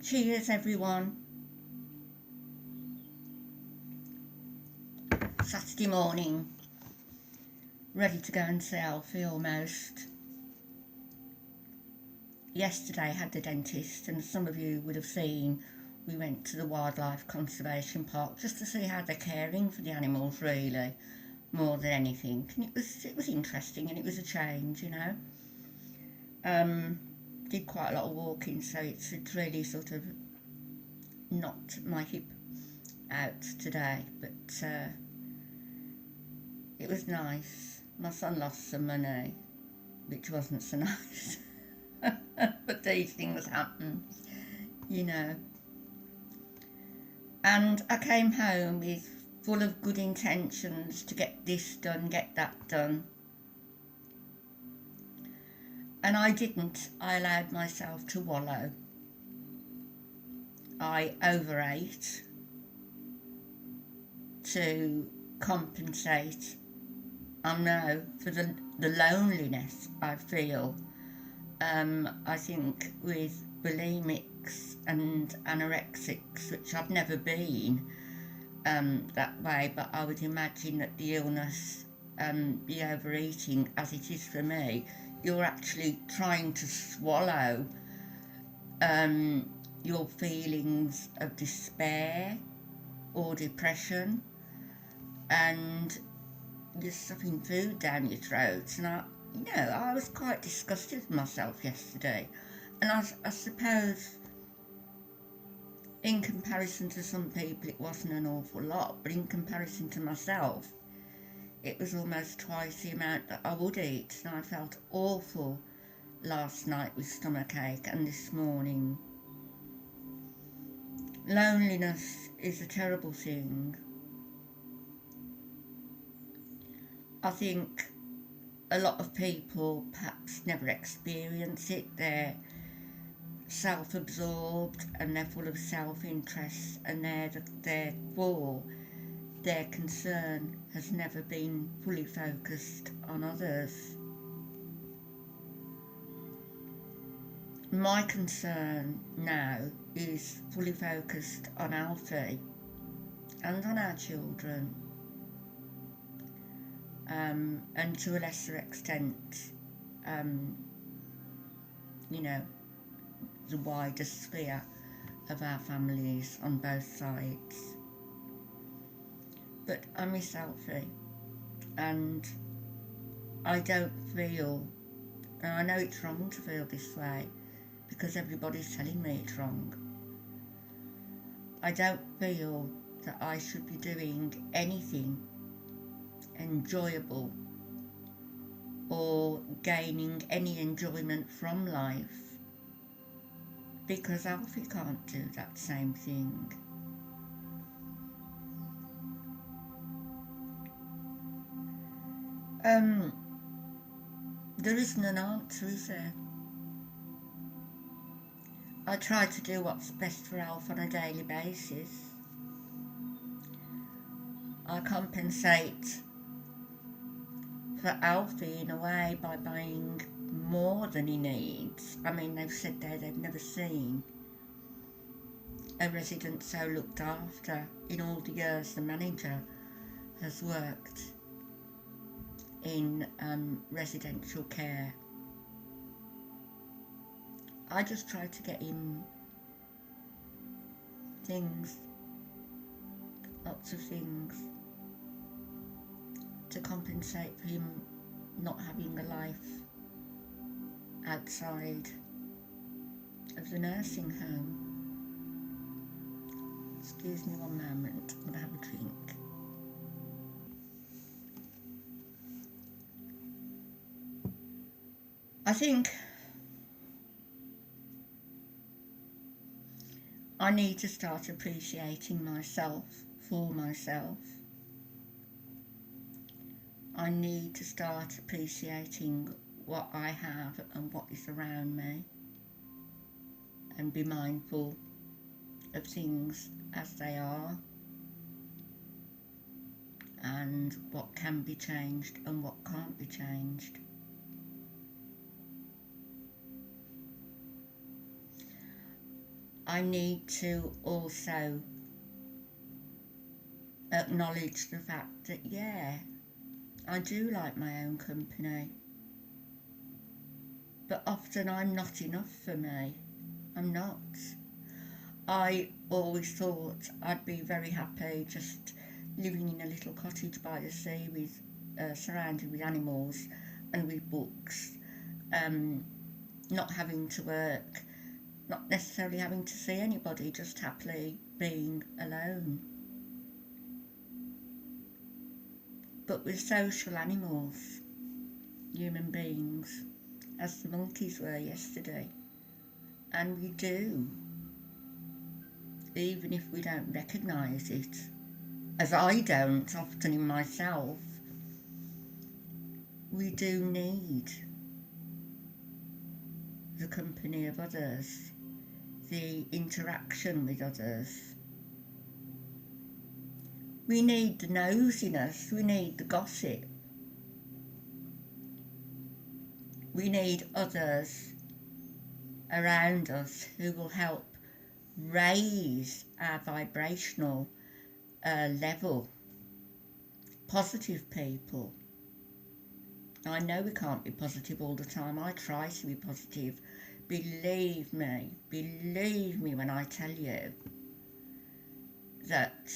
Cheers everyone. Saturday morning, ready to go and see Alfie almost. Yesterday I had the dentist, and some of you would have seen we went to the Wildlife Conservation Park just to see how they're caring for the animals, really, more than anything. And it was interesting, and it was a change, you know. Did quite a lot of walking, so it's really sort of knocked my hip out today, but it was nice. My son lost some money, which wasn't so nice. But these things happen, you know. And I came home with full of good intentions to get this done, get that done. And I didn't. I allowed myself to wallow. I overate to compensate, I know, for the loneliness I feel. I think with bulimics and anorexics, which I've never been that way, but I would imagine that the illness, the overeating, as it is for me, you're actually trying to swallow your feelings of despair or depression, and you're stuffing food down your throat. And I was quite disgusted with myself yesterday, and I suppose in comparison to some people it wasn't an awful lot, but in comparison to myself it was almost twice the amount that I would eat, and I felt awful last night with stomachache and this morning. Loneliness is a terrible thing. I think a lot of people perhaps never experience it. They're self-absorbed and they're full of self-interest, and therefore their concern has never been fully focused on others. My concern now is fully focused on Alfie and on our children, and to a lesser extent, the wider sphere of our families on both sides. But I miss Alfie, and I don't feel, and I know it's wrong to feel this way because everybody's telling me it's wrong, I don't feel that I should be doing anything enjoyable or gaining any enjoyment from life, because Alfie can't do that same thing. There isn't an answer, is there? I try to do what's best for Alf on a daily basis. I compensate for Alfie in a way by buying more than he needs. I mean, they've said there they've never seen a resident so looked after in all the years the manager has worked in residential care. I just try to get him things, lots of things, to compensate for him not having a life outside of the nursing home. Excuse me one moment, I'm going to have a drink. I think I need to start appreciating myself for myself. I need to start appreciating what I have and what is around me, and be mindful of things as they are, and what can be changed and what can't be changed. I need to also acknowledge the fact that, yeah, I do like my own company, but often I'm not enough for me. I'm not. I always thought I'd be very happy just living in a little cottage by the sea with surrounded with animals and with books, not having to work, not necessarily having to see anybody, just happily being alone. But we're social animals, human beings, as the monkeys were yesterday, and we do, even if we don't recognise it, as I don't often in myself, we do need the company of others, the interaction with others. We need the nosiness, we need the gossip. We need others around us who will help raise our vibrational level. Positive people. I know we can't be positive all the time. I try to be positive. Believe me when I tell you that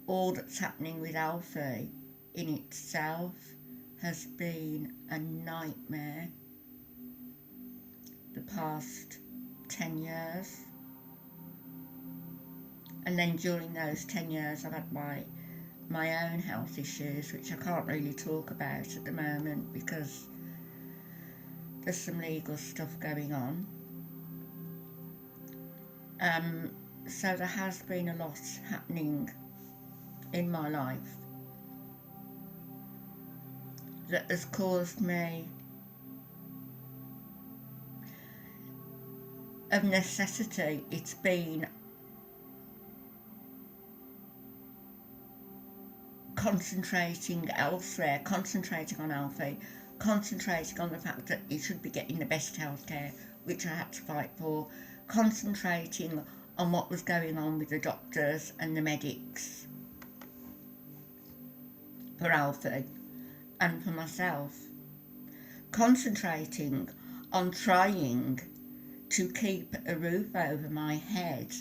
all that's happening with Alfie in itself has been a nightmare the past 10 years. And then during those 10 years I've had my own health issues, which I can't really talk about at the moment because there's some legal stuff going on. So there has been a lot happening in my life that has caused me, of necessity, it's been concentrating elsewhere, concentrating on Alfie, concentrating on the fact that he should be getting the best healthcare, which I had to fight for, concentrating on what was going on with the doctors and the medics for Alfie and for myself, concentrating on trying to keep a roof over my head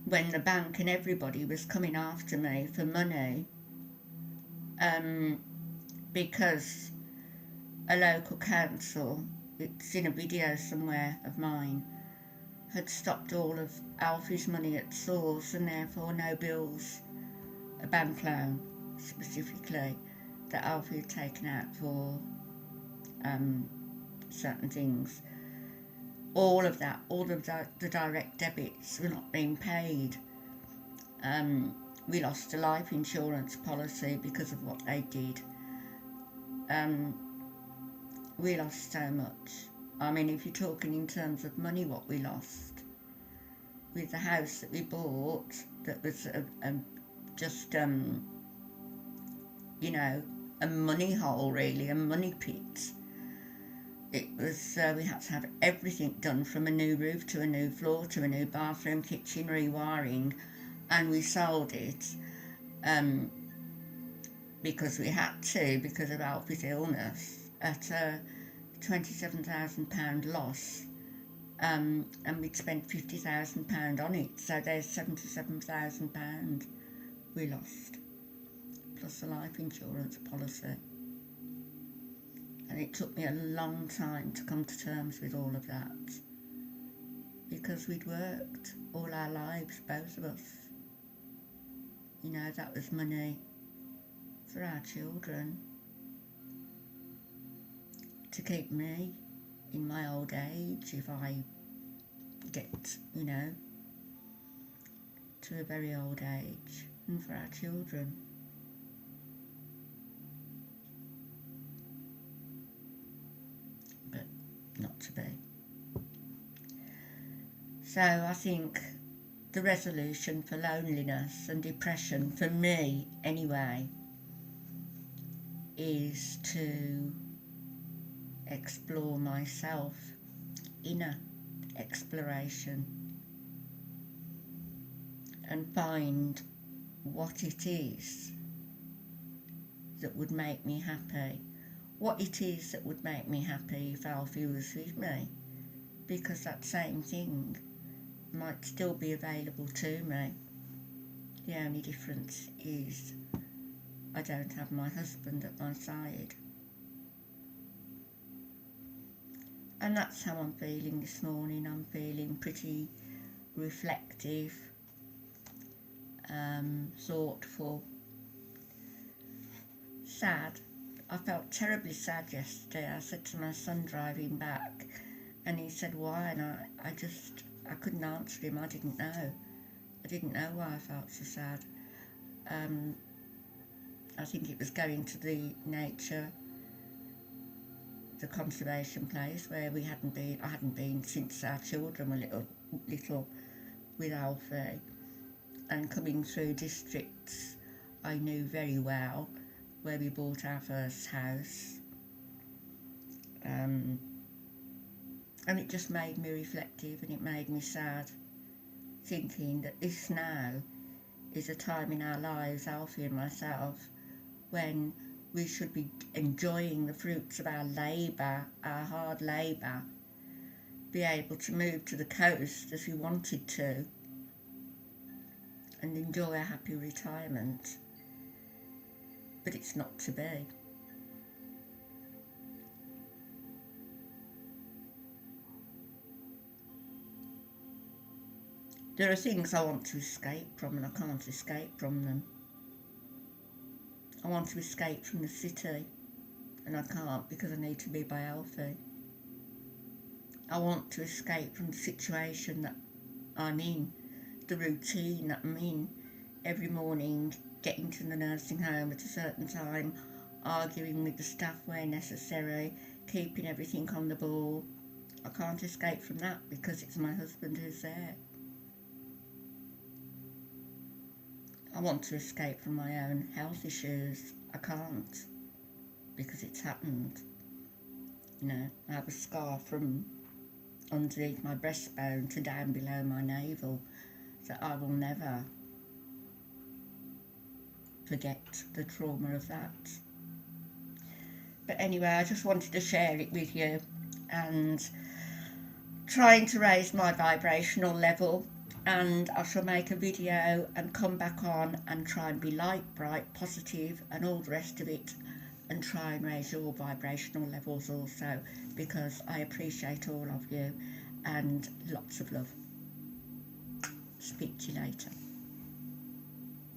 when the bank and everybody was coming after me for money, because a local council, it's in a video somewhere of mine, had stopped all of Alfie's money at source and therefore no bills, a bank loan specifically, that Alfie had taken out for certain things. All of that, all of the direct debits were not being paid. We lost a life insurance policy because of what they did. We lost so much. I mean, if you're talking in terms of money, what we lost with the house that we bought, that was just you know, a money hole really, a money pit. It was, we had to have everything done, from a new roof to a new floor to a new bathroom, kitchen, rewiring, and we sold it because we had to, because of Alfie's illness, at a £27,000 loss, and we'd spent £50,000 on it, so there's £77,000 we lost, plus the life insurance policy. And it took me a long time to come to terms with all of that, because we'd worked all our lives, both of us. You know, that was money for our children, to keep me in my old age if I get, you know, to a very old age, and for our children. But not to be. So I think the resolution for loneliness and depression, for me anyway, is to explore myself, inner exploration, and find what it is that would make me happy, what it is that would make me happy if Alfie was with me, because that same thing might still be available to me. The only difference is I don't have my husband at my side. And that's how I'm feeling this morning. I'm feeling pretty reflective, thoughtful, sad. I felt terribly sad yesterday. I said to my son driving back, and he said, why? And I couldn't answer him. I didn't know why I felt so sad. I think it was going to the nature, the conservation place where I hadn't been since our children were little with Alfie, and coming through districts I knew very well, where we bought our first house, and it just made me reflective, and it made me sad, thinking that this now is a time in our lives, Alfie and myself, when we should be enjoying the fruits of our labour, our hard labour, be able to move to the coast as we wanted to, and enjoy a happy retirement. But it's not to be. There are things I want to escape from, and I can't escape from them. I want to escape from the city, and I can't because I need to be by Alfie. I want to escape from the situation that I'm in, the routine that I'm in, every morning getting to the nursing home at a certain time, arguing with the staff where necessary, keeping everything on the ball. I can't escape from that because it's my husband who's there. I want to escape from my own health issues. I can't, because it's happened. You know, I have a scar from underneath my breastbone to down below my navel that I will never forget the trauma of that. But anyway, I just wanted to share it with you, and trying to raise my vibrational level, and I shall make a video and come back on and try and be light, bright, positive and all the rest of it, and try and raise your vibrational levels also, because I appreciate all of you, and lots of love. Speak to you later.